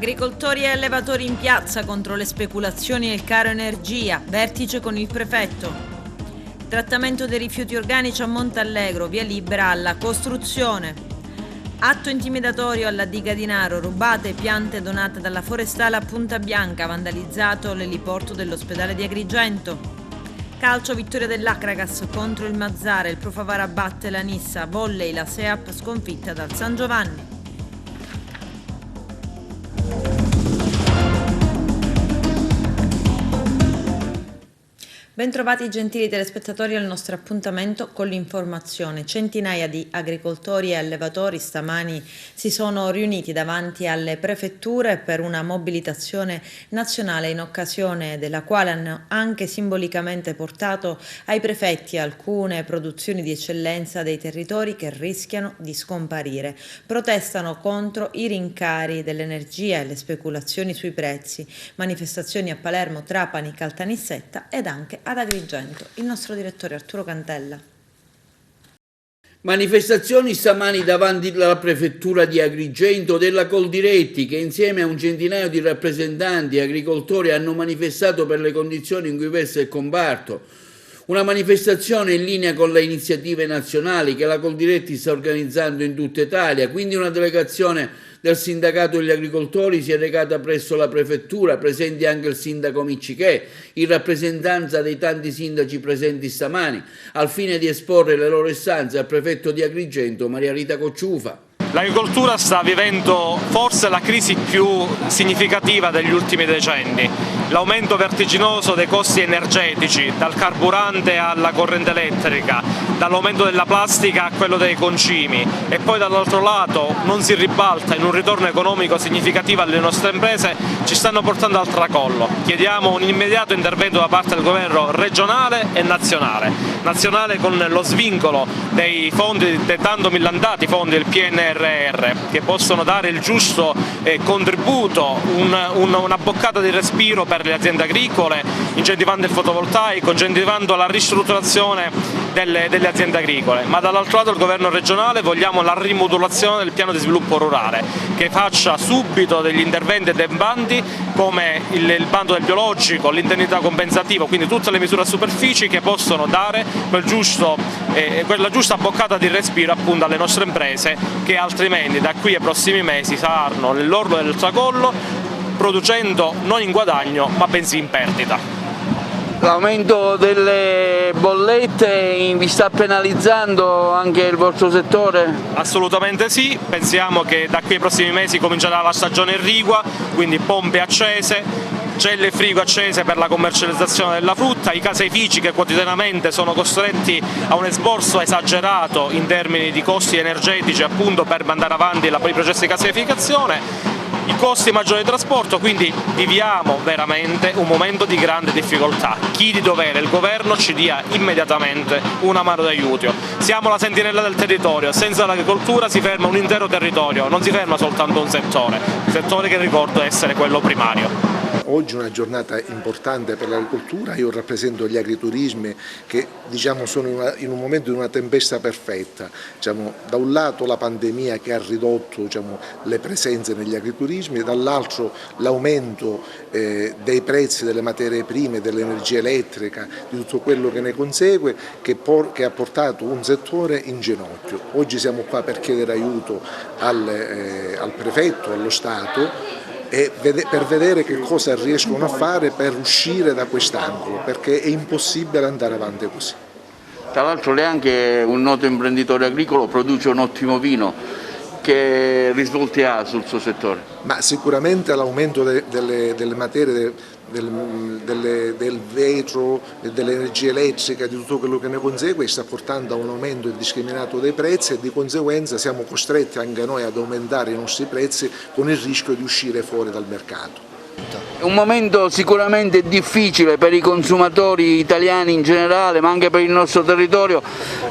Agricoltori e allevatori in piazza contro le speculazioni e il caro energia, vertice con il prefetto. Trattamento dei rifiuti organici a Montallegro, via libera alla costruzione. Atto intimidatorio alla diga di Naro, rubate piante donate dalla forestale a Punta Bianca, vandalizzato l'eliporto dell'ospedale di Agrigento. Calcio, vittoria dell'Acragas contro il Mazzara, il Pro Favara batte la Nissa, volley la SEAP sconfitta dal San Giovanni. Bentrovati gentili telespettatori al nostro appuntamento con l'informazione. Centinaia di agricoltori e allevatori stamani si sono riuniti davanti alle prefetture per una mobilitazione nazionale in occasione della quale hanno anche simbolicamente portato ai prefetti alcune produzioni di eccellenza dei territori che rischiano di scomparire. Protestano contro i rincari dell'energia e le speculazioni sui prezzi. Manifestazioni a Palermo, Trapani, Caltanissetta ed anche ad Agrigento. Il nostro direttore Arturo Cantella. Manifestazioni stamani davanti alla prefettura di Agrigento della Coldiretti, che insieme a un centinaio di rappresentanti e agricoltori hanno manifestato per le condizioni in cui versa il comparto. Una manifestazione in linea con le iniziative nazionali che la Coldiretti sta organizzando in tutta Italia, quindi una delegazione del sindacato degli agricoltori si è recata presso la prefettura, presenti anche il sindaco Miccichè, in rappresentanza dei tanti sindaci presenti stamani, al fine di esporre le loro istanze al prefetto di Agrigento, Maria Rita Cocciufa. L'agricoltura sta vivendo forse la crisi più significativa degli ultimi decenni. L'aumento vertiginoso dei costi energetici, dal carburante alla corrente elettrica, dall'aumento della plastica a quello dei concimi, e poi dall'altro lato non si ribalta in un ritorno economico significativo alle nostre imprese, ci stanno portando al tracollo. Chiediamo un immediato intervento da parte del governo regionale e nazionale. Nazionale con lo svincolo dei fondi, dei tanto millantati fondi del PNRR, che possono dare il giusto contributo, una boccata di respiro per le aziende agricole, incentivando il fotovoltaico, incentivando la ristrutturazione delle aziende agricole, ma dall'altro lato il governo regionale vogliamo la rimodulazione del piano di sviluppo rurale, che faccia subito degli interventi tempanti come il bando del biologico, l'indennità compensativa, quindi tutte le misure a superfici che possono dare quella giusta boccata di respiro appunto alle nostre imprese, che altrimenti da qui ai prossimi mesi saranno nell'orlo del tracollo, producendo non in guadagno ma bensì in perdita. L'aumento delle bollette vi sta penalizzando anche il vostro settore? Assolutamente sì, pensiamo che da qui ai prossimi mesi comincerà la stagione irrigua, quindi pompe accese, celle e frigo accese per la commercializzazione della frutta, i caseifici che quotidianamente sono costretti a un esborso esagerato in termini di costi energetici appunto per mandare avanti i processi di caseificazione, i costi maggiori di trasporto, quindi viviamo veramente un momento di grande difficoltà. Chi di dovere, il governo, ci dia immediatamente una mano d'aiuto. Siamo la sentinella del territorio, senza l'agricoltura si ferma un intero territorio, non si ferma soltanto un settore che ricordo essere quello primario. Oggi è una giornata importante per l'agricoltura, io rappresento gli agriturismi che sono in un momento di una tempesta perfetta. Da un lato la pandemia che ha ridotto le presenze negli agriturismi, dall'altro l'aumento dei prezzi delle materie prime, dell'energia elettrica, di tutto quello che ne consegue, che ha portato un settore in ginocchio. Oggi siamo qua per chiedere aiuto al prefetto, allo Stato, e per vedere che cosa riescono a fare per uscire da quest'angolo, perché è impossibile andare avanti così. Tra l'altro lei è anche un noto imprenditore agricolo, produce un ottimo vino. Che risvolti ha sul suo settore? Ma sicuramente l'aumento delle materie, del vetro, dell'energia elettrica, di tutto quello che ne consegue, sta portando a un aumento indiscriminato dei prezzi, e di conseguenza siamo costretti anche noi ad aumentare i nostri prezzi con il rischio di uscire fuori dal mercato. È un momento sicuramente difficile per i consumatori italiani in generale, ma anche per il nostro territorio,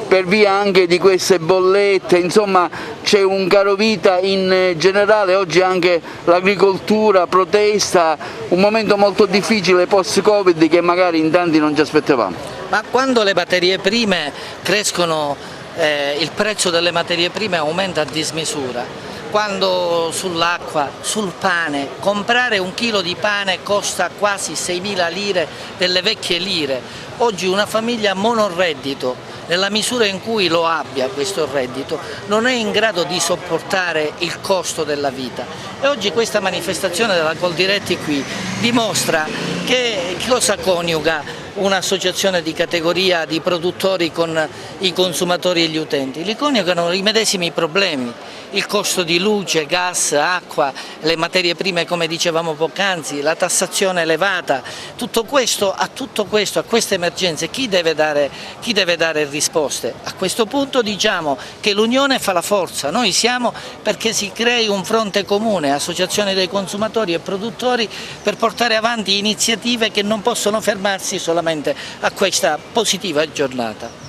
per via anche di queste bollette, insomma c'è un caro vita in generale, oggi anche l'agricoltura protesta, un momento molto difficile post-Covid che magari in tanti non ci aspettavamo. Ma quando le materie prime crescono, il prezzo delle materie prime aumenta a dismisura. quando sull'acqua, sul pane, comprare un chilo di pane costa quasi 6.000 lire delle vecchie lire. Oggi una famiglia monoreddito, nella misura in cui lo abbia questo reddito, non è in grado di sopportare il costo della vita. E oggi questa manifestazione della Coldiretti qui dimostra che cosa coniuga un'associazione di categoria di produttori con i consumatori e gli utenti. Li coniugano i medesimi problemi, il costo di luce, gas, acqua, le materie prime come dicevamo poc'anzi, la tassazione elevata. A queste emergenze chi deve dare risposte? A questo punto diciamo che l'unione fa la forza, noi siamo perché si crei un fronte comune, associazioni dei consumatori e produttori, per portare avanti iniziative che non possono fermarsi solamente a questa positiva giornata.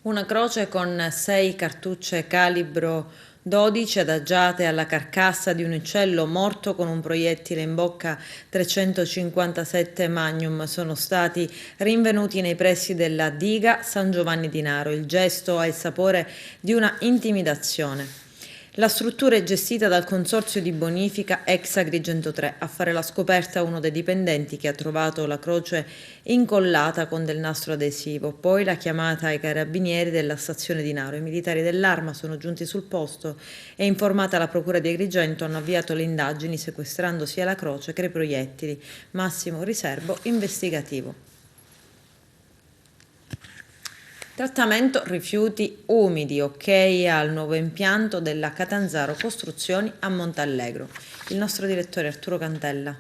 Una croce con 6 cartucce calibro 12 adagiate alla carcassa di un uccello morto con un proiettile in bocca 357 Magnum sono stati rinvenuti nei pressi della diga San Giovanni di Naro. Il gesto ha il sapore di una intimidazione. La struttura è gestita dal consorzio di bonifica ex Agrigento 3. A fare la scoperta uno dei dipendenti che ha trovato la croce incollata con del nastro adesivo. Poi la chiamata ai carabinieri della stazione di Naro. I militari dell'Arma sono giunti sul posto e, informata la procura di Agrigento, hanno avviato le indagini sequestrando sia la croce che i proiettili. Massimo riservo investigativo. Trattamento rifiuti umidi, ok al nuovo impianto della Catanzaro Costruzioni a Montallegro. Il nostro direttore Arturo Cantella.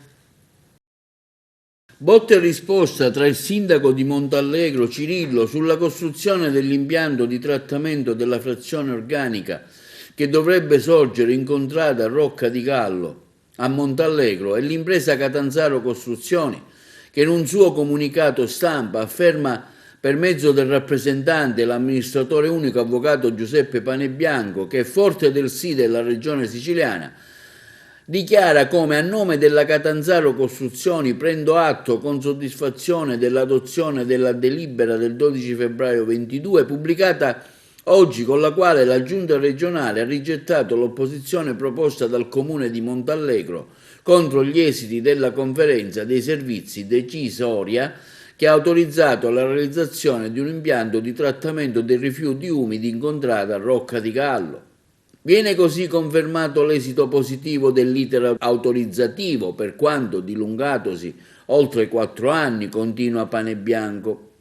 Botta e risposta tra il sindaco di Montallegro Cirillo sulla costruzione dell'impianto di trattamento della frazione organica che dovrebbe sorgere in contrada a Rocca di Gallo a Montallegro e l'impresa Catanzaro Costruzioni che in un suo comunicato stampa afferma per mezzo del rappresentante, l'amministratore unico avvocato Giuseppe Panebianco, che è forte del sì della regione siciliana, dichiara come a nome della Catanzaro Costruzioni prendo atto con soddisfazione dell'adozione della delibera del 12 febbraio 22 pubblicata oggi, con la quale la Giunta regionale ha rigettato l'opposizione proposta dal Comune di Montallegro contro gli esiti della conferenza dei servizi decisoria che ha autorizzato la realizzazione di un impianto di trattamento dei rifiuti umidi in contrada a Rocca di Gallo. Viene così confermato l'esito positivo dell'iter autorizzativo, per quanto dilungatosi oltre 4 anni, continua Panebianco,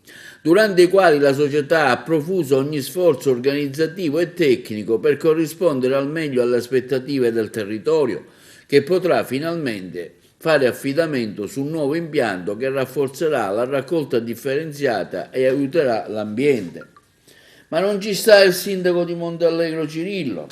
durante i quali la società ha profuso ogni sforzo organizzativo e tecnico per corrispondere al meglio alle aspettative del territorio, che potrà finalmente fare affidamento su un nuovo impianto che rafforzerà la raccolta differenziata e aiuterà l'ambiente. Ma non ci sta il sindaco di Montallegro Cirillo,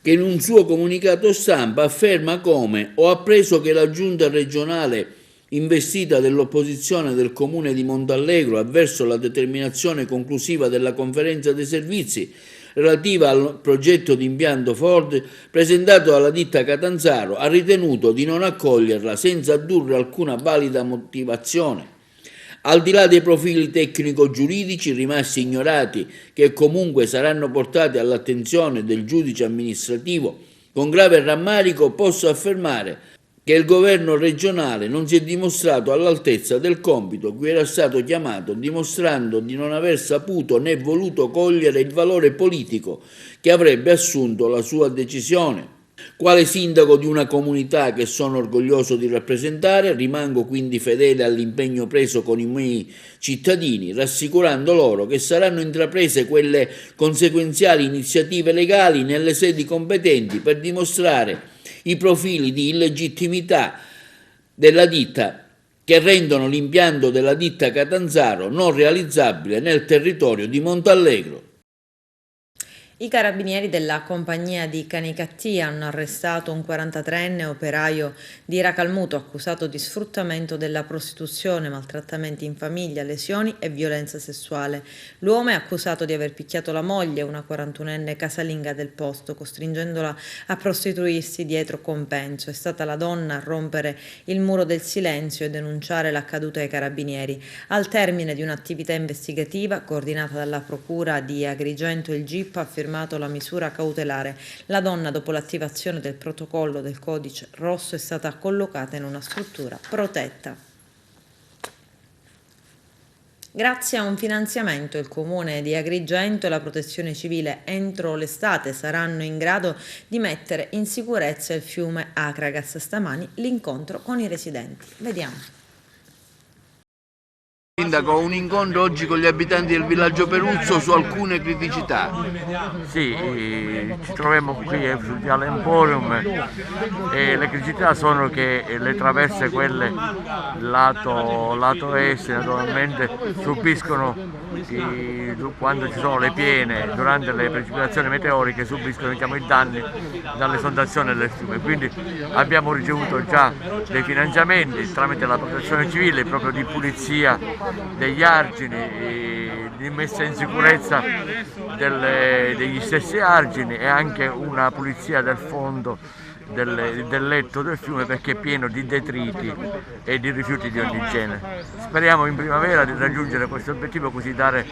che in un suo comunicato stampa afferma come ho appreso che la giunta regionale investita dell'opposizione del comune di Montallegro avverso la determinazione conclusiva della conferenza dei servizi relativa al progetto di impianto Ford presentato dalla ditta Catanzaro, ha ritenuto di non accoglierla senza addurre alcuna valida motivazione. Al di là dei profili tecnico-giuridici rimasti ignorati, che comunque saranno portati all'attenzione del giudice amministrativo, con grave rammarico posso affermare che il governo regionale non si è dimostrato all'altezza del compito cui era stato chiamato, dimostrando di non aver saputo né voluto cogliere il valore politico che avrebbe assunto la sua decisione. Quale sindaco di una comunità che sono orgoglioso di rappresentare, rimango quindi fedele all'impegno preso con i miei cittadini, rassicurando loro che saranno intraprese quelle conseguenziali iniziative legali nelle sedi competenti per dimostrare i profili di illegittimità della ditta che rendono l'impianto della ditta Catanzaro non realizzabile nel territorio di Montallegro. I carabinieri della compagnia di Canicattì hanno arrestato un 43enne operaio di Racalmuto accusato di sfruttamento della prostituzione, maltrattamenti in famiglia, lesioni e violenza sessuale. L'uomo è accusato di aver picchiato la moglie, una 41enne casalinga del posto, costringendola a prostituirsi dietro compenso. È stata la donna a rompere il muro del silenzio e denunciare l'accaduto ai carabinieri. Al termine di un'attività investigativa coordinata dalla procura di Agrigento, il GIP ha firmato firmato la misura cautelare. La donna, dopo l'attivazione del protocollo del codice rosso, è stata collocata in una struttura protetta. Grazie a un finanziamento il Comune di Agrigento e la Protezione Civile entro l'estate saranno in grado di mettere in sicurezza il fiume Akragas. Stamani l'incontro con i residenti. Vediamo. Sindaco, un incontro oggi con gli abitanti del villaggio Peruzzo su alcune criticità. Sì, ci troviamo qui sul Viale Emporium e le criticità sono che le traverse, quelle lato est, naturalmente subiscono, quando ci sono le piene, durante le precipitazioni meteoriche, subiscono, diciamo, i danni dall'esondazione del fiume. Quindi abbiamo ricevuto già dei finanziamenti tramite la Protezione Civile proprio di pulizia degli argini, di messa in sicurezza degli stessi argini e anche una pulizia del fondo del letto del fiume, perché è pieno di detriti e di rifiuti di ogni genere. Speriamo in primavera di raggiungere questo obiettivo, così dare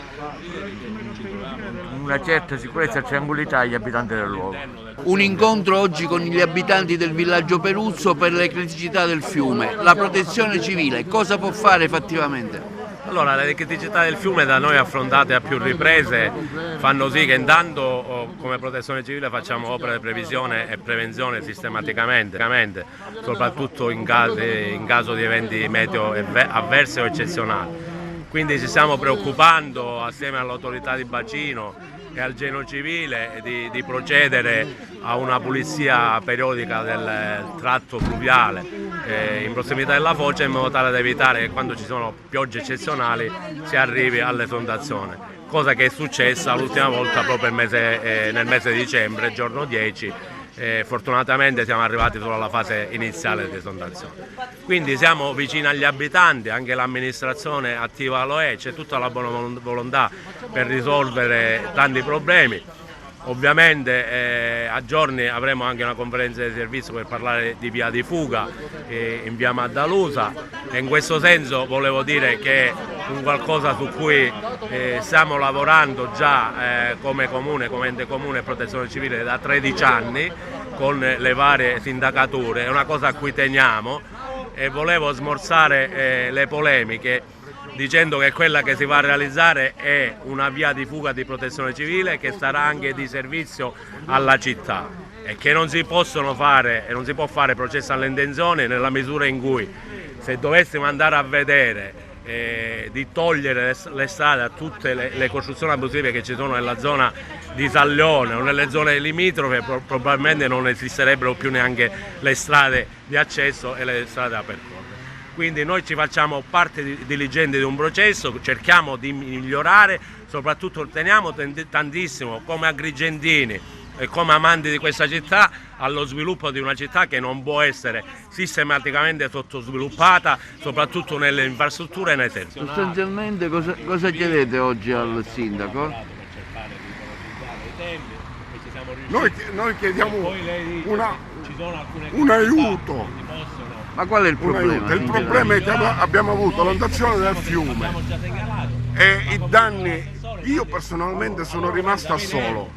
una certa sicurezza e tranquillità agli abitanti del luogo. Un incontro oggi con gli abitanti del villaggio Peruzzo per le criticità del fiume. La Protezione Civile cosa può fare fattivamente? Allora, le criticità del fiume da noi affrontate a più riprese fanno sì che intanto come Protezione Civile facciamo opere di previsione e prevenzione sistematicamente, soprattutto in caso di eventi meteo avversi o eccezionali. Quindi ci stiamo preoccupando assieme all'autorità di bacino e al Genio Civile di procedere a una pulizia periodica del tratto fluviale in prossimità della foce, in modo tale da evitare che quando ci sono piogge eccezionali si arrivi all'esondazione, cosa che è successa l'ultima volta proprio nel mese di dicembre, giorno 10. Fortunatamente siamo arrivati solo alla fase iniziale di esondazione. Quindi siamo vicini agli abitanti, anche l'amministrazione attiva lo è, c'è tutta la buona volontà per risolvere tanti problemi. Ovviamente a giorni avremo anche una conferenza di servizio per parlare di via di fuga in via Maddalusa, e in questo senso volevo dire che è un qualcosa su cui stiamo lavorando già come comune, come ente comune e Protezione Civile da 13 anni con le varie sindacature, è una cosa a cui teniamo e volevo smorzare le polemiche dicendo che quella che si va a realizzare è una via di fuga di Protezione Civile che sarà anche di servizio alla città e che non si possono fare e non si può fare processo alle intenzioni nella misura in cui, se dovessimo andare a vedere di togliere le strade a tutte le costruzioni abusive che ci sono nella zona di Sallione o nelle zone limitrofe, probabilmente non esisterebbero più neanche le strade di accesso e le strade da percorrere. Quindi noi ci facciamo parte diligente di un processo, cerchiamo di migliorare, soprattutto teniamo tantissimo come agrigentini e come amanti di questa città allo sviluppo di una città che non può essere sistematicamente sottosviluppata, soprattutto nelle infrastrutture e nei servizi. Sostanzialmente cosa chiedete oggi al sindaco? Noi chiediamo un aiuto. Ma qual è il problema? Il problema è che abbiamo avuto l'ondazione del fiume e i danni. Io personalmente sono rimasta solo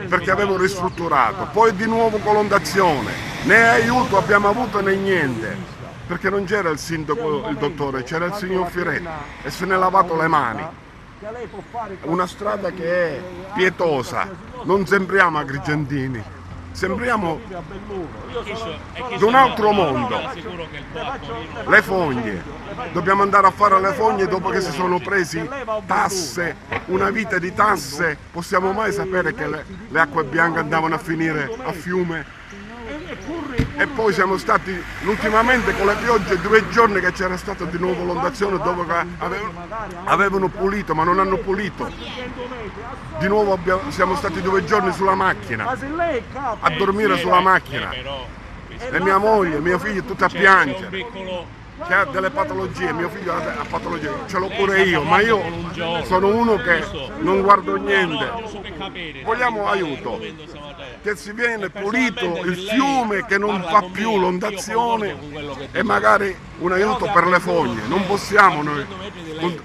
perché avevo ristrutturato, poi di nuovo con l'ondazione, né aiuto abbiamo avuto né niente, perché non c'era il sindaco, il dottore, c'era il signor Firetti e se ne è lavato le mani. Una strada che è pietosa, non sembriamo agrigentini, sembriamo di un altro mondo. Le fogne, dobbiamo andare a fare le fogne dopo che si sono presi tasse, una vita di tasse. Possiamo mai sapere che le acque bianche andavano a finire a fiume? E poi siamo stati ultimamente con le piogge 2 giorni che c'era stata di nuovo l'ondazione dopo che avevano pulito ma non hanno pulito. Di nuovo siamo stati 2 giorni sulla macchina, a dormire sulla macchina. E mia moglie, mio figlio tutti a piangere, che ha delle patologie, mio figlio ha patologie, ce l'ho pure io, ma io sono uno che non guardo niente. Vogliamo aiuto, che si viene pulito il fiume, che non fa più l'ondazione e magari un aiuto per le fogne. Non possiamo noi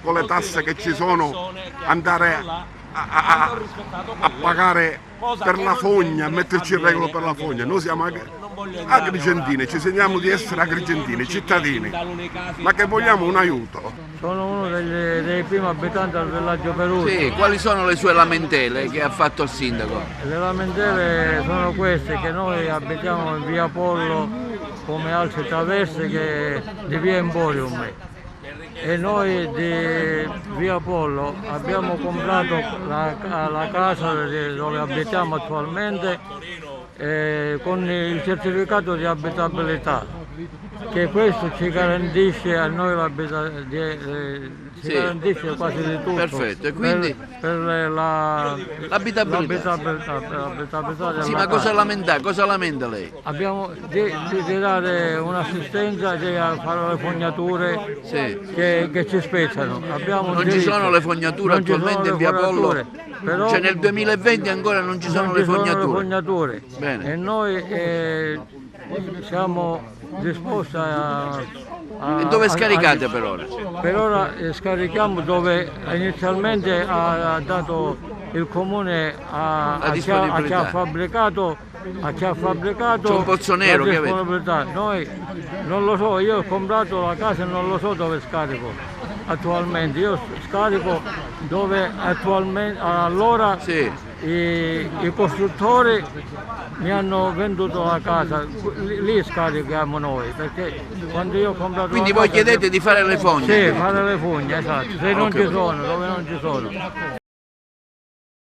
con le tasse che ci sono andare a pagare per la fogna, a metterci in regola per la fogna. Noi siamo agrigentini, ci segniamo di essere agrigentini, cittadini, ma che vogliamo un aiuto. Sono uno dei primi abitanti del villaggio Perugia. Sì, quali sono le sue lamentele che ha fatto il sindaco? Le lamentele sono queste, che noi abitiamo in via Apollo come altre traverse di via Emporium. E noi di via Apollo abbiamo comprato la casa dove abitiamo attualmente con il certificato di abitabilità, che questo ci garantisce a noi ci garantisce quasi di tutto. Perfetto, e quindi per l'abitabilità. Sì, ma cosa lamenta lei? Abbiamo di dare un'assistenza, di fare le fognature che ci spettano. Non ci sono le fognature attualmente in via Apollo? Però cioè nel 2020 ancora non ci sono le fognature. Bene. E noi siamo disposti e dove scaricate per ora? Per ora scarichiamo dove inizialmente ha dato il comune a chi ha fabbricato. C'è un pozzo nero che avete? Noi non lo so, io ho comprato la casa e non lo so dove scarico attualmente. Io scarico dove attualmente allora i costruttori mi hanno venduto la casa, lì scarichiamo noi, perché quando io ho comprato quindi la voi casa, chiedete di fare le fogne? Sì, fare le fogne, esatto, se non ci sono, dove non ci sono.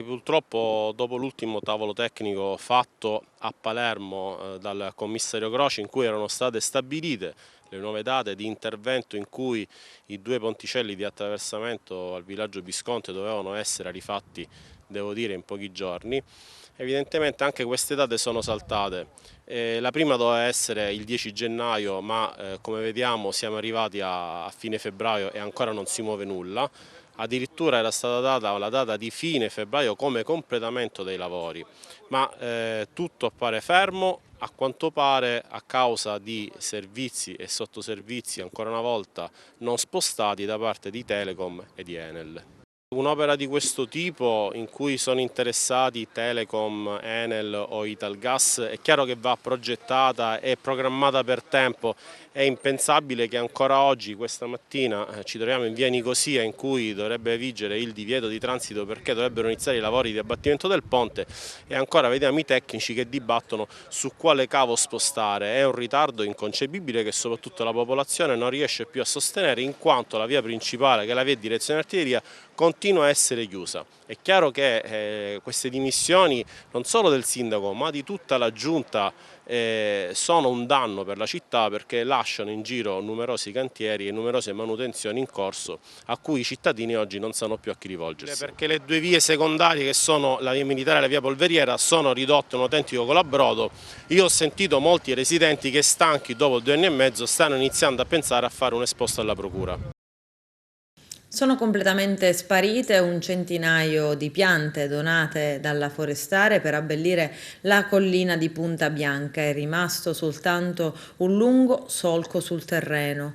Purtroppo dopo l'ultimo tavolo tecnico fatto a Palermo dal commissario Croce, in cui erano state stabilite le nuove date di intervento in cui i 2 ponticelli di attraversamento al villaggio Visconti dovevano essere rifatti, devo dire, in pochi giorni, evidentemente anche queste date sono saltate. La prima doveva essere il 10 gennaio, ma come vediamo siamo arrivati a fine febbraio e ancora non si muove nulla. Addirittura era stata data la data di fine febbraio come completamento dei lavori, ma tutto appare fermo, a quanto pare a causa di servizi e sottoservizi ancora una volta non spostati da parte di Telecom e di Enel. Un'opera di questo tipo in cui sono interessati Telecom, Enel o Italgas è chiaro che va progettata e programmata per tempo. È impensabile che ancora oggi, questa mattina, ci troviamo in via Nicosia in cui dovrebbe vigere il divieto di transito perché dovrebbero iniziare i lavori di abbattimento del ponte e ancora vediamo i tecnici che dibattono su quale cavo spostare. È un ritardo inconcepibile che soprattutto la popolazione non riesce più a sostenere, in quanto la via principale, che è la via direzione artiglieria, continua a essere chiusa. È chiaro che queste dimissioni non solo del sindaco ma di tutta la giunta sono un danno per la città, perché lasciano in giro numerosi cantieri e numerose manutenzioni in corso a cui i cittadini oggi non sanno più a chi rivolgersi. Perché le 2 vie secondarie, che sono la via Militare e la via Polveriera, sono ridotte a un autentico colabrodo. Io ho sentito molti residenti che, stanchi dopo 2 anni e mezzo, stanno iniziando a pensare a fare un esposto alla procura. Sono completamente sparite un centinaio di piante donate dalla forestale per abbellire la collina di Punta Bianca. È rimasto soltanto un lungo solco sul terreno,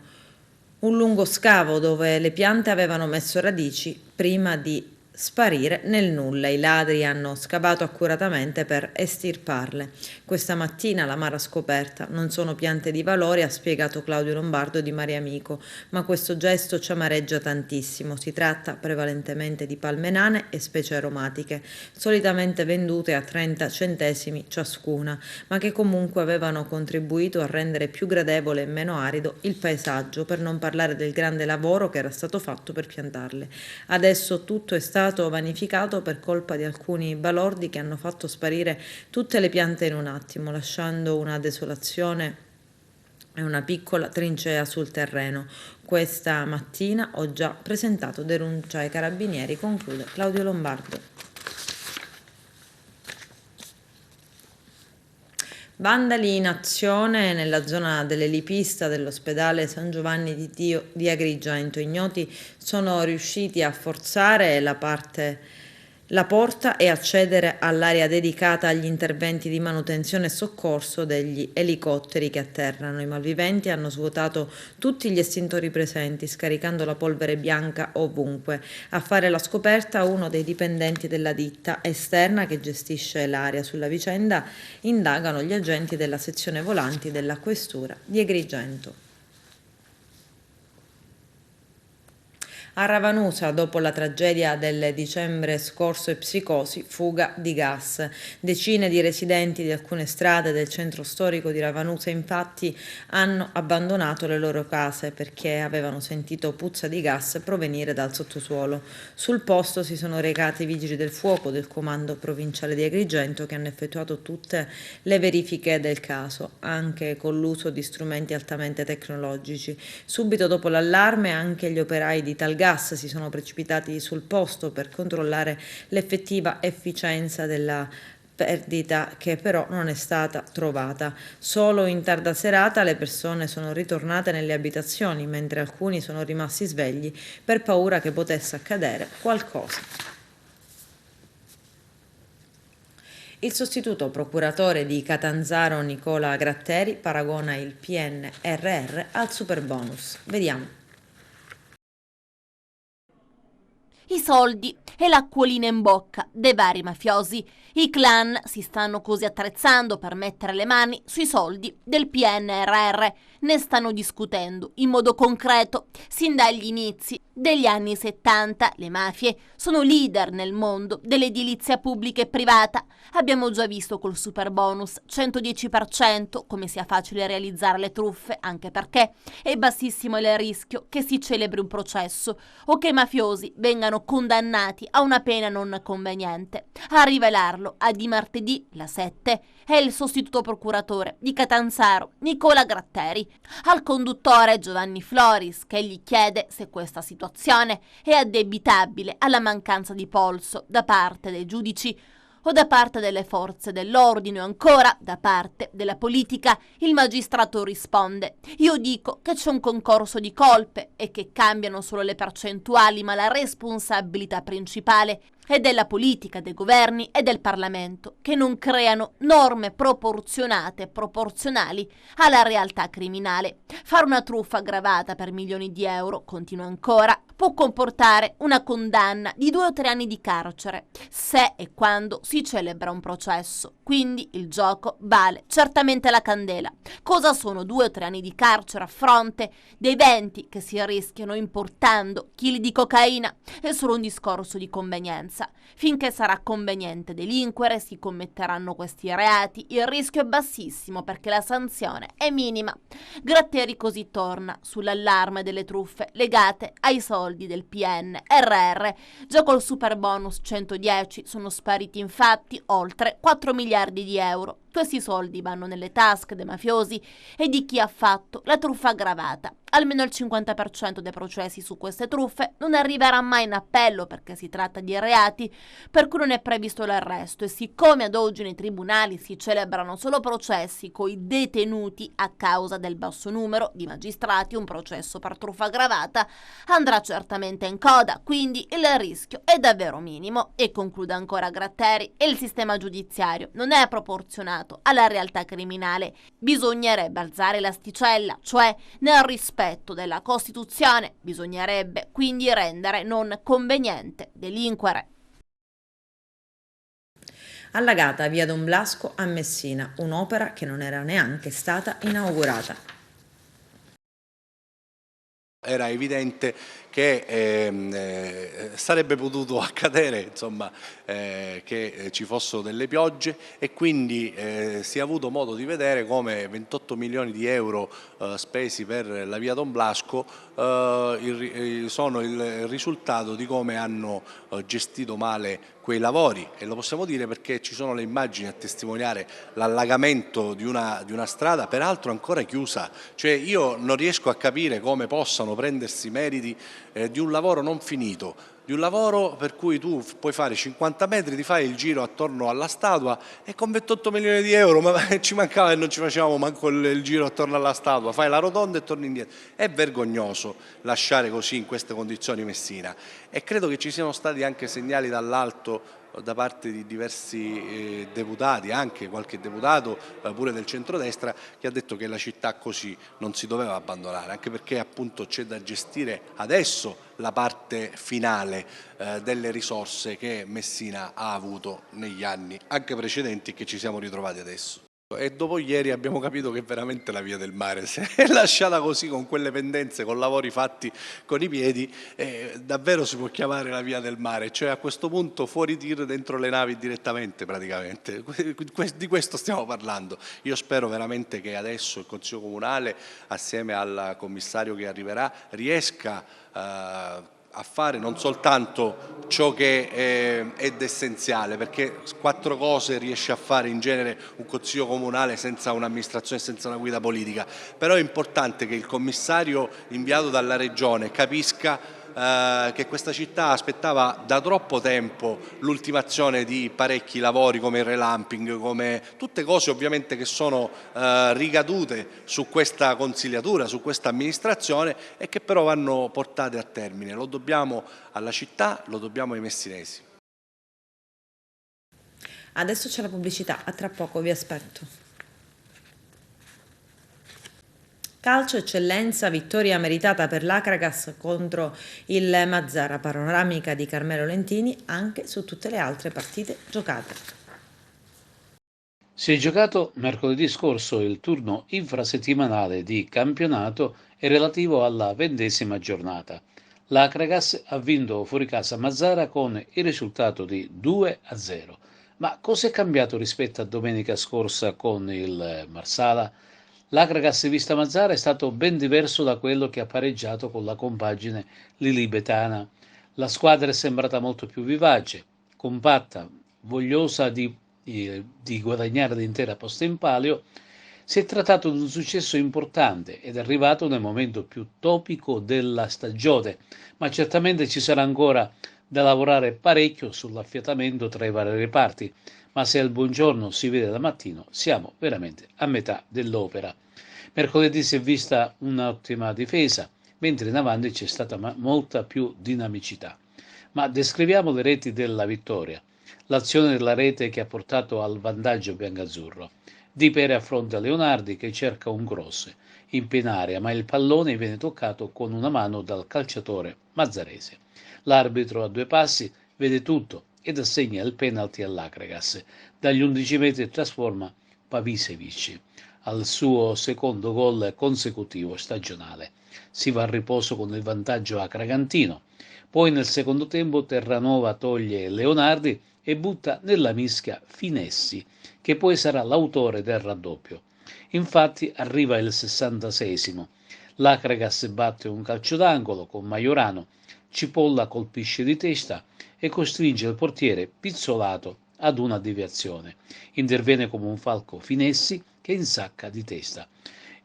un lungo scavo dove le piante avevano messo radici prima di sparire nel nulla. I ladri hanno scavato accuratamente per estirparle. Questa mattina l'amara scoperta: non sono piante di valore, ha spiegato Claudio Lombardo di Mariamico, ma questo gesto ci amareggia tantissimo. Si tratta prevalentemente di palme nane e specie aromatiche, solitamente vendute a 30 centesimi ciascuna, ma che comunque avevano contribuito a rendere più gradevole e meno arido il paesaggio, per non parlare del grande lavoro che era stato fatto per piantarle. Adesso tutto è stato vanificato per colpa di alcuni balordi che hanno fatto sparire tutte le piante in un attimo, lasciando una desolazione e una piccola trincea sul terreno. Questa mattina ho già presentato denuncia ai carabinieri, conclude Claudio Lombardo. Vandali in azione nella zona dell'elipista dell'ospedale San Giovanni di Dio di Agrigento. Ignoti sono riusciti a forzare la parte la porta e accedere all'area dedicata agli interventi di manutenzione e soccorso degli elicotteri che atterrano. I malviventi hanno svuotato tutti gli estintori presenti, scaricando la polvere bianca ovunque. A fare la scoperta uno dei dipendenti della ditta esterna che gestisce l'area. Sulla vicenda indagano gli agenti della sezione volanti della questura di Agrigento. A Ravanusa, dopo la tragedia del dicembre scorso e psicosi, fuga di gas. Decine di residenti di alcune strade del centro storico di Ravanusa infatti hanno abbandonato le loro case perché avevano sentito puzza di gas provenire dal sottosuolo. Sul posto si sono recati i vigili del fuoco del comando provinciale di Agrigento che hanno effettuato tutte le verifiche del caso, anche con l'uso di strumenti altamente tecnologici. Subito dopo l'allarme anche gli operai di Talgas si sono precipitati sul posto per controllare l'effettiva efficienza della perdita che però non è stata trovata. Solo in tarda serata le persone sono ritornate nelle abitazioni, mentre alcuni sono rimasti svegli per paura che potesse accadere qualcosa. Il sostituto procuratore di Catanzaro Nicola Gratteri paragona il PNRR al superbonus. Vediamo. I soldi e l'acquolina in bocca dei vari mafiosi. I clan si stanno così attrezzando per mettere le mani sui soldi del PNRR. Ne stanno discutendo in modo concreto sin dagli inizi degli anni 70. Le mafie sono leader nel mondo dell'edilizia pubblica e privata. Abbiamo già visto col super bonus 110% come sia facile realizzare le truffe, anche perché è bassissimo il rischio che si celebri un processo o che i mafiosi vengano condannati a una pena non conveniente. A rivelarlo a di martedì, la 7, è il sostituto procuratore di Catanzaro, Nicola Gratteri. Al conduttore Giovanni Floris, che gli chiede se questa situazione è addebitabile alla mancanza di polso da parte dei giudici o da parte delle forze dell'ordine o ancora da parte della politica. Il magistrato risponde: io dico che c'è un concorso di colpe e che cambiano solo le percentuali, ma la responsabilità principale è della politica, dei governi e del Parlamento, che non creano norme proporzionate e proporzionali alla realtà criminale. Fare una truffa aggravata per milioni di euro, continua ancora, può comportare una condanna di 2 o 3 anni di carcere, se e quando si celebra un processo. Quindi il gioco vale certamente la candela. Cosa sono 2 o 3 anni di carcere a fronte dei 20 che si rischiano importando chili di cocaina? È solo un discorso di convenienza. Finché sarà conveniente delinquere, si commetteranno questi reati, il rischio è bassissimo perché la sanzione è minima. Gratteri così torna sull'allarme delle truffe legate ai soldi del PNRR. Già col super bonus 110 sono spariti infatti oltre 4 miliardi di euro. Questi soldi vanno nelle tasche dei mafiosi e di chi ha fatto la truffa aggravata. Almeno il 50% dei processi su queste truffe non arriverà mai in appello perché si tratta di reati per cui non è previsto l'arresto, e siccome ad oggi nei tribunali si celebrano solo processi coi detenuti a causa del basso numero di magistrati, un processo per truffa aggravata andrà certamente in coda, quindi il rischio è davvero minimo. E conclude ancora Gratteri: il sistema giudiziario non è proporzionato alla realtà criminale, bisognerebbe alzare l'asticella, cioè nel rispetto della Costituzione bisognerebbe quindi rendere non conveniente delinquere. Allagata via Don Blasco a Messina, un'opera che non era neanche stata inaugurata. Era evidente che sarebbe potuto accadere, insomma, che ci fossero delle piogge, e quindi si è avuto modo di vedere come 28 milioni di euro spesi per la via Don Blasco sono il risultato di come hanno gestito male quei lavori, e lo possiamo dire perché ci sono le immagini a testimoniare l'allagamento di una strada, peraltro ancora chiusa. Cioè io non riesco a capire come possano prendersi meriti di un lavoro non finito. di un lavoro per cui tu puoi fare 50 metri, ti fai il giro attorno alla statua e con 28 milioni di euro, ma ci mancava e non ci facevamo manco il giro attorno alla statua, fai la rotonda e torni indietro. È vergognoso lasciare così in queste condizioni Messina e credo che ci siano stati anche segnali dall'alto da parte di diversi deputati, anche qualche deputato pure del centrodestra, che ha detto che la città così non si doveva abbandonare, anche perché appunto c'è da gestire adesso la parte finale delle risorse che Messina ha avuto negli anni anche precedenti e che ci siamo ritrovati adesso. E dopo ieri abbiamo capito che veramente la via del mare, se è lasciata così con quelle pendenze, con lavori fatti con i piedi, davvero si può chiamare la via del mare, cioè a questo punto fuori tir dentro le navi direttamente praticamente, di questo stiamo parlando. Io spero veramente che adesso il Consiglio Comunale assieme al commissario che arriverà riesca a fare non soltanto ciò che è essenziale, perché 4 cose riesce a fare in genere un consiglio comunale senza un'amministrazione, senza una guida politica, però è importante che il commissario inviato dalla regione capisca che questa città aspettava da troppo tempo l'ultimazione di parecchi lavori come il relamping, come tutte cose ovviamente che sono ricadute su questa consigliatura, su questa amministrazione e che però vanno portate a termine. Lo dobbiamo alla città, lo dobbiamo ai messinesi. Adesso c'è la pubblicità, a tra poco, vi aspetto. Calcio eccellenza, vittoria meritata per l'Acragas contro il Mazzara, panoramica di Carmelo Lentini anche su tutte le altre partite giocate. Si è giocato mercoledì scorso il turno infrasettimanale di campionato e relativo alla 20ª giornata. L'Acragas ha vinto fuori casa Mazzara con il risultato di 2-0. Ma cosa è cambiato rispetto a domenica scorsa con il Marsala? L'Acragas vista Mazzara è stato ben diverso da quello che ha pareggiato con la compagine lilibetana. La squadra è sembrata molto più vivace, compatta, vogliosa di guadagnare l'intera posta in palio. Si è trattato di un successo importante ed è arrivato nel momento più topico della stagione, ma certamente ci sarà ancora da lavorare parecchio sull'affiatamento tra i vari reparti. Ma se al buongiorno si vede da mattino, siamo veramente a metà dell'opera. Mercoledì si è vista un'ottima difesa, mentre in avanti c'è stata molta più dinamicità. Ma descriviamo le reti della vittoria. L'azione della rete che ha portato al vantaggio biancazzurro. Di Pere affronta Leonardi che cerca un cross in piena area, ma il pallone viene toccato con una mano dal calciatore mazzarese. L'arbitro a 2 passi vede tutto ed assegna il penalty all'Acragas. Dagli 11 metri trasforma Pavisevic al suo secondo gol consecutivo stagionale. Si va a riposo con il vantaggio acragantino. Poi nel secondo tempo Terranova toglie Leonardi e butta nella mischia Finessi, che poi sarà l'autore del raddoppio. Infatti arriva il 66esimo. L'Acragas batte un calcio d'angolo con Majorano. Cipolla colpisce di testa e costringe il portiere Pizzolato ad una deviazione. Interviene come un falco Finessi che insacca di testa.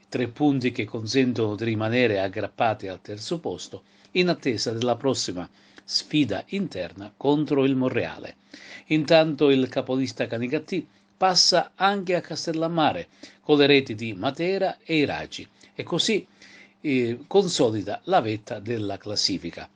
3 punti che consentono di rimanere aggrappati al terzo posto in attesa della prossima sfida interna contro il Monreale. Intanto il capolista Canicattì passa anche a Castellammare con le reti di Matera e Iraci e così consolida la vetta della classifica.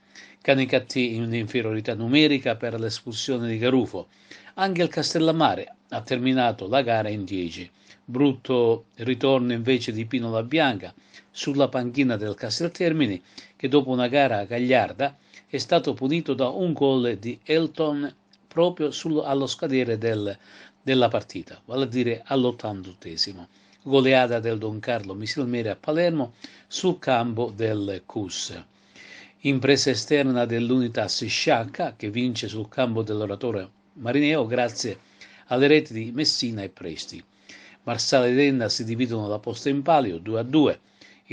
Canicattì in inferiorità numerica per l'espulsione di Garufo. Anche il Castellammare ha terminato la gara in 10. Brutto ritorno invece di Pino La Bianca sulla panchina del Casteltermini che dopo una gara gagliarda è stato punito da un gol di Elton proprio allo scadere della partita, vale a dire all'88esimo. Goleada del Don Carlo Misilmere a Palermo sul campo del CUS. Impresa esterna dell'Unitas Sciacca che vince sul campo dell'Oratorio Marineo grazie alle reti di Messina e Presti. Marsala ed Enna si dividono la posta in palio 2-2,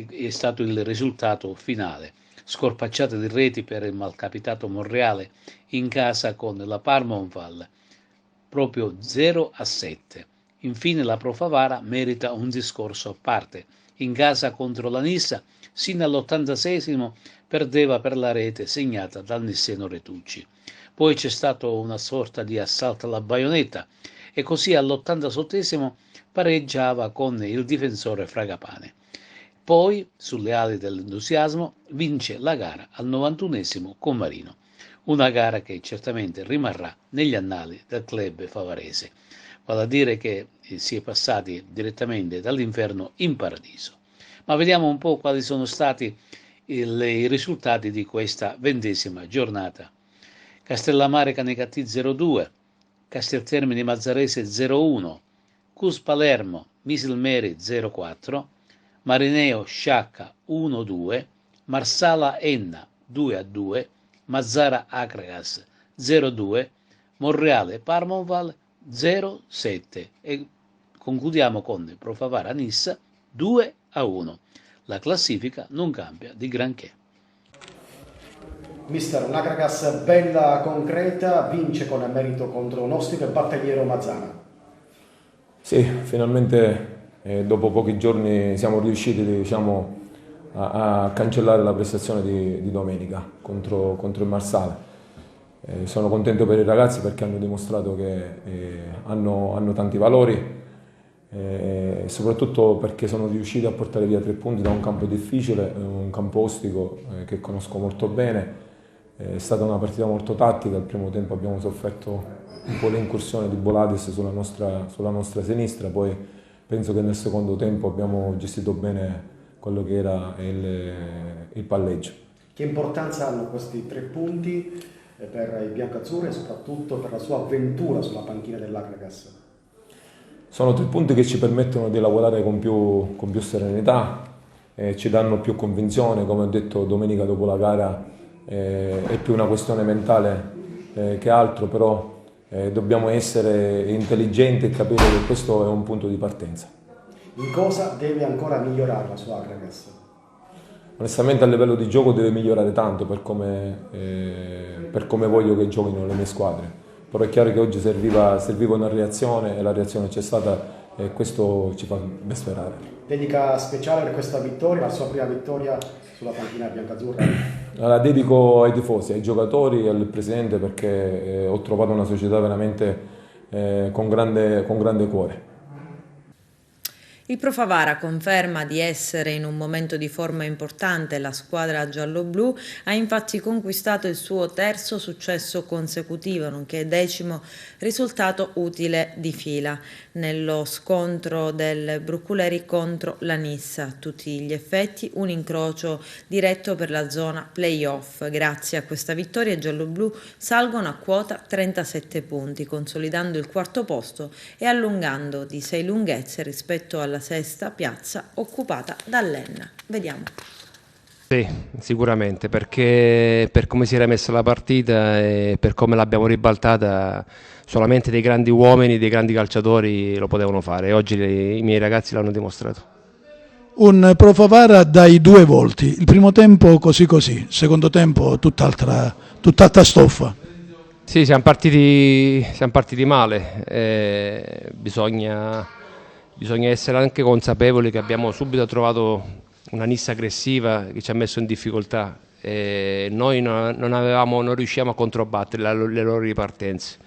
è stato il risultato finale. Scorpacciate di reti per il malcapitato Monreale in casa con la Parmonval, proprio 0-7. Infine la Pro Favara merita un discorso a parte. In casa contro la Nissa, sino all'86esimo perdeva per la rete segnata dal nisseno Retucci. Poi c'è stato una sorta di assalto alla baionetta e così all'87esimo pareggiava con il difensore Fragapane. Poi, sulle ali dell'entusiasmo, vince la gara al 91esimo con Marino. Una gara che certamente rimarrà negli annali del club favarese. Vale a dire che si è passati direttamente dall'inferno in paradiso. Ma vediamo un po' quali sono stati i risultati di questa 20ª giornata. Castellammare Canicattì 0-2, Casteltermini Mazzarese 0-1, Cus Palermo Misilmeri 0-4, Marineo Sciacca 1-2, Marsala Enna 2-2, Mazzara Akragas 0-2, Monreale Parmonval 0-7 e concludiamo con Pro Favara Nissa 2-1. La classifica non cambia di granché. Mister, l'Akragas bella concreta, vince con merito contro l'ospite battagliero Mazzara. Sì, finalmente dopo pochi giorni siamo riusciti, diciamo, a cancellare la prestazione di domenica contro il Marsala. Sono contento per i ragazzi perché hanno dimostrato che hanno tanti valori, soprattutto perché sono riusciti a portare via 3 punti da un campo difficile, un campo ostico che conosco molto bene. È stata una partita molto tattica, al primo tempo abbiamo sofferto un po' l'incursione di Boladis sulla nostra sinistra, poi penso che nel secondo tempo abbiamo gestito bene quello che era il palleggio. Che importanza hanno questi 3 punti per i biancazzurri e soprattutto per la sua avventura sulla panchina dell'Akragas? Sono 3 punti che ci permettono di lavorare con più serenità, ci danno più convinzione, come ho detto domenica dopo la gara è più una questione mentale che altro, però dobbiamo essere intelligenti e capire che questo è un punto di partenza. In cosa deve ancora migliorare la sua Akragas? Onestamente a livello di gioco deve migliorare tanto per come voglio che giochino le mie squadre, però è chiaro che oggi serviva una reazione e la reazione c'è stata e questo ci fa ben sperare. Dedica speciale per questa vittoria, la sua prima vittoria sulla panchina biancazzurra? La dedico ai tifosi, ai giocatori e al presidente perché ho trovato una società veramente con grande cuore. Il Pro Favara conferma di essere in un momento di forma importante. La squadra giallo-blu ha infatti conquistato il suo 3° successo consecutivo, nonché 10° risultato utile di fila nello scontro del Bruculeri contro la Nissa. A tutti gli effetti un incrocio diretto per la zona play-off. Grazie a questa vittoria i giallo-blu salgono a quota 37 punti, consolidando il 4° posto e allungando di 6 lunghezze rispetto alla 6ª piazza occupata dall'Enna. Vediamo. Sì, sicuramente, perché per come si era messa la partita e per come l'abbiamo ribaltata solamente dei grandi uomini, dei grandi calciatori lo potevano fare e oggi i miei ragazzi l'hanno dimostrato. Un Pro Favara dai 2 volti, il primo tempo così, il secondo tempo tutt'altra stoffa. Sì, siamo partiti male, bisogna essere anche consapevoli che abbiamo subito trovato una Nissa aggressiva che ci ha messo in difficoltà e noi non riusciamo a controbattere le loro ripartenze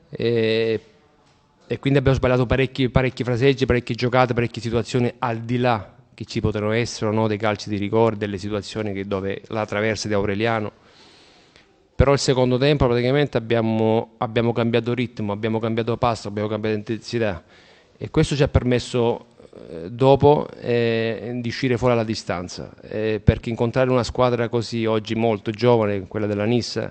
e quindi abbiamo sbagliato parecchi fraseggi, parecchie giocate, parecchie situazioni al di là che ci potevano essere o no dei calci di rigore, delle situazioni dove la traversa di Aureliano. Però il secondo tempo praticamente abbiamo cambiato ritmo, abbiamo cambiato passo, abbiamo cambiato intensità e questo ci ha permesso dopo di uscire fuori alla distanza, perché incontrare una squadra così oggi molto giovane, quella della Nissa,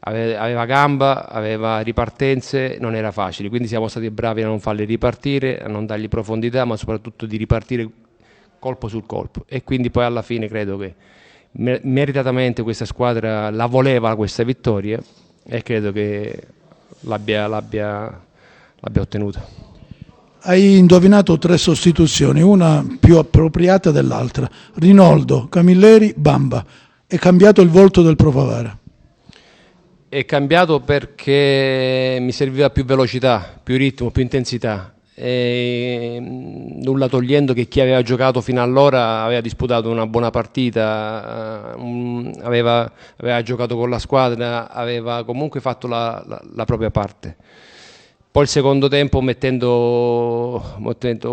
aveva gamba, aveva ripartenze, non era facile, quindi siamo stati bravi a non farli ripartire, a non dargli profondità, ma soprattutto di ripartire colpo sul colpo e quindi poi alla fine credo che meritatamente questa squadra la voleva questa vittoria e credo che l'abbia ottenuta. Hai indovinato 3 sostituzioni, una più appropriata dell'altra. Rinoldo, Camilleri, Bamba. È cambiato il volto del Pro Favara? È cambiato perché mi serviva più velocità, più ritmo, più intensità. nulla togliendo che chi aveva giocato fino allora aveva disputato una buona partita, aveva giocato con la squadra, aveva comunque fatto la propria parte. Poi il secondo tempo mettendo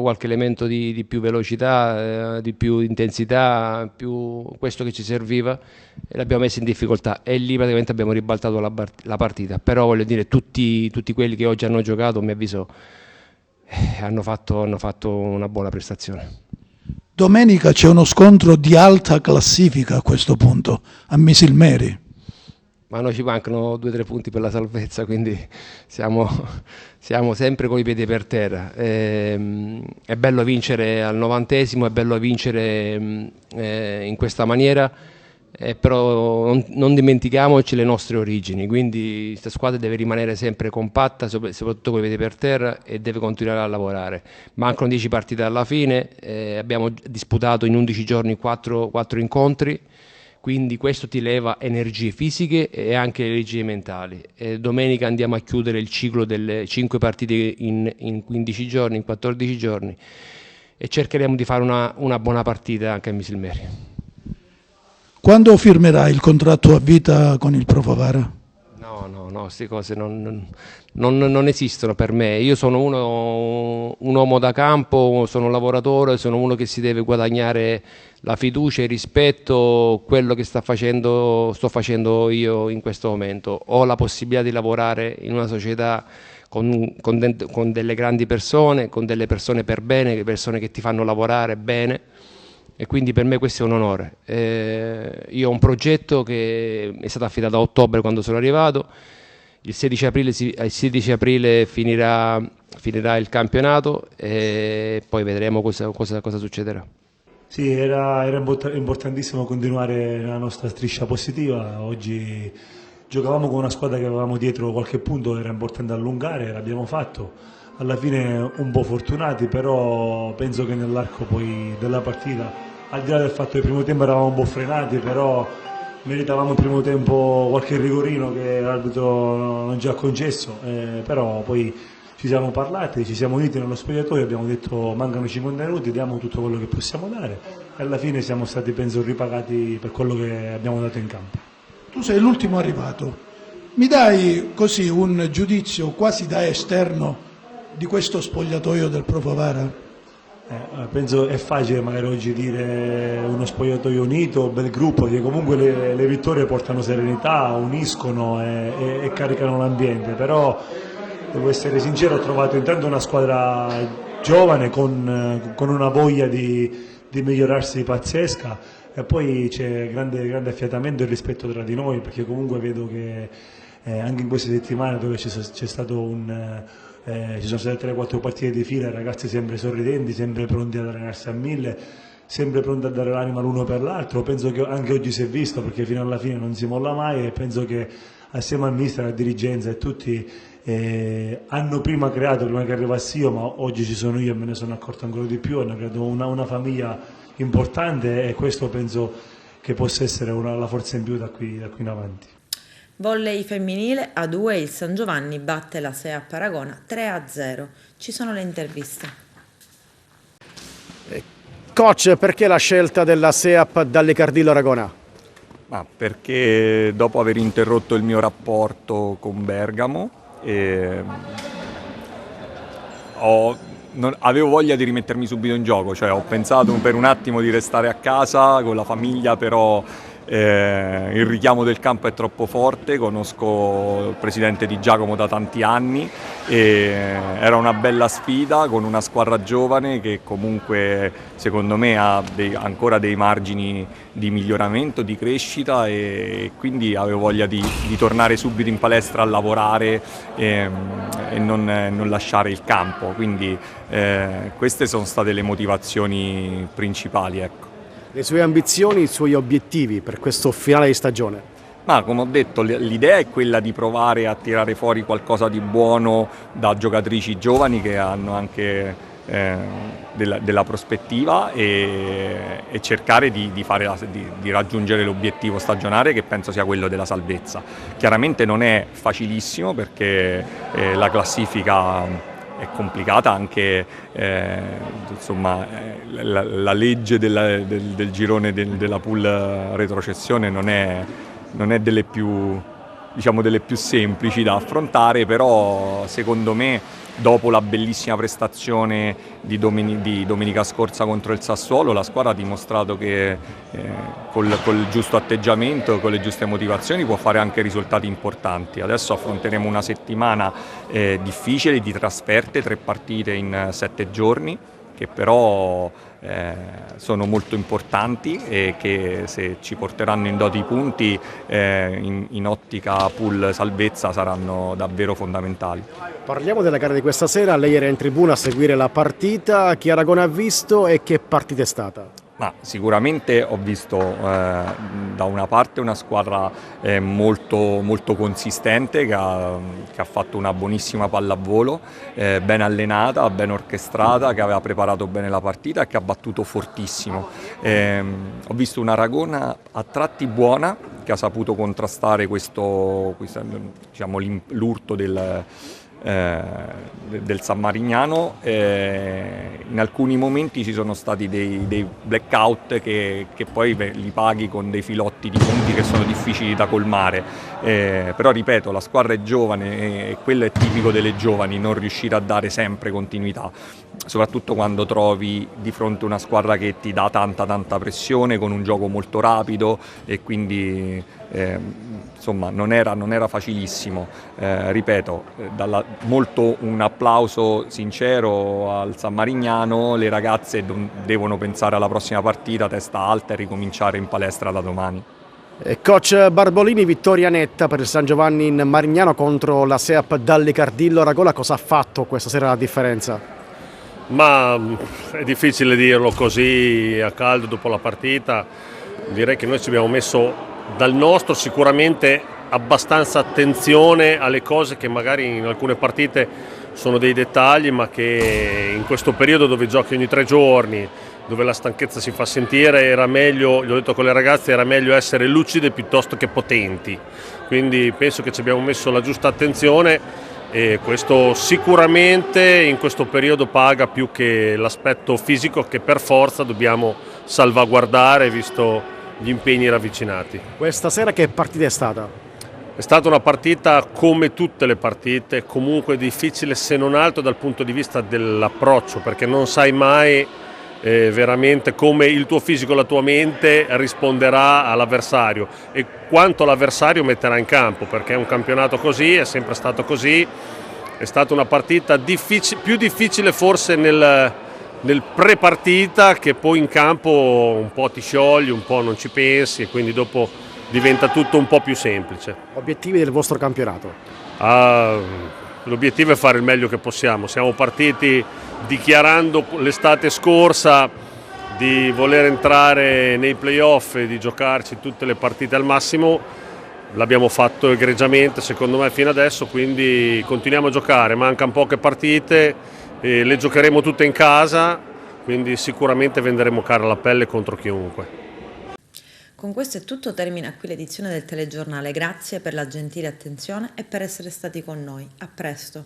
qualche elemento di più velocità, di più intensità, più questo che ci serviva, e l'abbiamo messo in difficoltà e lì praticamente abbiamo ribaltato la partita. Però voglio dire, tutti quelli che oggi hanno giocato, a mio avviso, hanno fatto una buona prestazione. Domenica c'è uno scontro di alta classifica a questo punto, a Misilmeri. Ma noi ci mancano 2 o 3 punti per la salvezza, quindi siamo sempre con i piedi per terra. È bello vincere al 90°, è bello vincere in questa maniera, però non dimentichiamoci le nostre origini, quindi questa squadra deve rimanere sempre compatta, soprattutto con i piedi per terra, e deve continuare a lavorare. Mancano 10 partite alla fine, abbiamo disputato in 11 giorni 4 incontri, quindi questo ti leva energie fisiche e anche energie mentali. Domenica andiamo a chiudere il ciclo delle 5 partite in 15 giorni, in 14 giorni, e cercheremo di fare una buona partita anche a Misilmeri. Quando firmerai il contratto a vita con il Pro Favara? No, queste cose non esistono per me. Io sono un uomo da campo, sono un lavoratore, sono uno che si deve guadagnare la fiducia e il rispetto. Quello che sto facendo io in questo momento. Ho la possibilità di lavorare in una società con delle grandi persone, con delle persone per bene, persone che ti fanno lavorare bene, e quindi per me questo è un onore. Io ho un progetto che è stato affidato a ottobre, quando sono arrivato. Il 16 aprile finirà il campionato e poi vedremo cosa succederà. Sì, era importantissimo continuare la nostra striscia positiva. Oggi giocavamo con una squadra che avevamo dietro qualche punto, era importante allungare, l'abbiamo fatto. Alla fine un po' fortunati, però penso che nell'arco poi della partita, al di là del fatto che il primo tempo eravamo un po' frenati, però meritavamo il primo tempo qualche rigorino che l'arbitro non ci ha concesso, però poi ci siamo parlati, ci siamo uniti nello spogliatoio, abbiamo detto mancano 50 minuti, diamo tutto quello che possiamo dare, e alla fine siamo stati, penso, ripagati per quello che abbiamo dato in campo. Tu sei l'ultimo arrivato, mi dai così un giudizio quasi da esterno di questo spogliatoio del Pro Favara? Penso è facile magari oggi dire uno spogliatoio unito, bel gruppo, che comunque le vittorie portano serenità, uniscono e caricano l'ambiente, però devo essere sincero, ho trovato intanto una squadra giovane con una voglia di migliorarsi pazzesca, e poi c'è grande affiatamento e rispetto tra di noi, perché comunque vedo che anche in queste settimane dove c'è stato ci sono state 3-4 partite di fila, ragazzi sempre sorridenti, sempre pronti ad allenarsi a 1000, sempre pronti a dare l'anima l'uno per l'altro. Penso che anche oggi si è visto, perché fino alla fine non si molla mai, e penso che assieme al mister, alla dirigenza e tutti hanno prima che arrivassi io, ma oggi ci sono io e me ne sono accorto ancora di più, hanno creato una famiglia importante, e questo penso che possa essere la forza in più da qui in avanti. Volley femminile A2, il San Giovanni batte la SEAP Aragona 3-0. Ci sono le interviste. Coach, perché la scelta della SEAP dalle Cardillo Aragona? Perché dopo aver interrotto il mio rapporto con Bergamo avevo voglia di rimettermi subito in gioco, cioè ho pensato per un attimo di restare a casa con la famiglia, però il richiamo del campo è troppo forte, conosco il presidente Di Giacomo da tanti anni e era una bella sfida con una squadra giovane che comunque secondo me ha ancora dei margini di miglioramento, di crescita, e quindi avevo voglia di tornare subito in palestra a lavorare e non lasciare il campo, quindi queste sono state le motivazioni principali, ecco. Le sue ambizioni, i suoi obiettivi per questo finale di stagione? Ma come ho detto, l'idea è quella di provare a tirare fuori qualcosa di buono da giocatrici giovani che hanno anche della prospettiva, e cercare di raggiungere l'obiettivo stagionale, che penso sia quello della salvezza. Chiaramente non è facilissimo, perché la classifica è complicata anche la legge del girone della pool retrocessione non è delle più semplici da affrontare, però secondo me dopo la bellissima prestazione di domenica scorsa contro il Sassuolo, la squadra ha dimostrato che col giusto atteggiamento, con le giuste motivazioni può fare anche risultati importanti. Adesso affronteremo una settimana difficile di trasferte, 3 partite in 7 giorni, che però sono molto importanti e che se ci porteranno in doti i punti in ottica pool salvezza saranno davvero fondamentali. Parliamo della gara di questa sera, lei era in tribuna a seguire la partita, chi Aragona ha visto e che partita è stata? Ma sicuramente ho visto da una parte una squadra molto consistente che ha fatto una buonissima pallavolo, ben allenata, ben orchestrata, che aveva preparato bene la partita e che ha battuto fortissimo. Ho visto una Aragona a tratti buona, che ha saputo contrastare l'urto del San Marignano. In alcuni momenti ci sono stati dei blackout che poi li paghi con dei filotti di punti che sono difficili da colmare, però ripeto, la squadra è giovane e quello è tipico delle giovani, non riuscire a dare sempre continuità, soprattutto quando trovi di fronte una squadra che ti dà tanta pressione con un gioco molto rapido e quindi insomma non era facilissimo. Ripeto, molto un applauso sincero al San Marignano, le ragazze devono pensare alla prossima partita, testa alta e ricominciare in palestra da domani. Coach Barbolini, vittoria netta per il San Giovanni in Marignano contro la SEAP Dallicardillo Aragola, cosa ha fatto questa sera la differenza? Ma è difficile dirlo così a caldo dopo la partita, direi che noi ci abbiamo messo dal nostro sicuramente abbastanza attenzione alle cose che magari in alcune partite sono dei dettagli, ma che in questo periodo dove giochi ogni 3 giorni, dove la stanchezza si fa sentire, era meglio, gli ho detto con le ragazze, era meglio essere lucide piuttosto che potenti, quindi penso che ci abbiamo messo la giusta attenzione e questo sicuramente in questo periodo paga più che l'aspetto fisico che per forza dobbiamo salvaguardare visto gli impegni ravvicinati. Questa sera che partita è stata? È stata una partita come tutte le partite, comunque difficile se non altro dal punto di vista dell'approccio, perché non sai mai veramente come il tuo fisico, la tua mente risponderà all'avversario e quanto l'avversario metterà in campo, perché è un campionato così, è sempre stato così. È stata una partita più difficile forse nel pre-partita, che poi in campo un po' ti sciogli, un po' non ci pensi e quindi dopo diventa tutto un po' più semplice. Obiettivi del vostro campionato? L'obiettivo è fare il meglio che possiamo. Siamo partiti dichiarando l'estate scorsa di voler entrare nei playoff e di giocarci tutte le partite al massimo. L'abbiamo fatto egregiamente secondo me fino adesso, quindi continuiamo a giocare, mancano poche partite e le giocheremo tutte in casa, quindi sicuramente venderemo cara la pelle contro chiunque. Con questo è tutto, termina qui l'edizione del telegiornale. Grazie per la gentile attenzione e per essere stati con noi. A presto.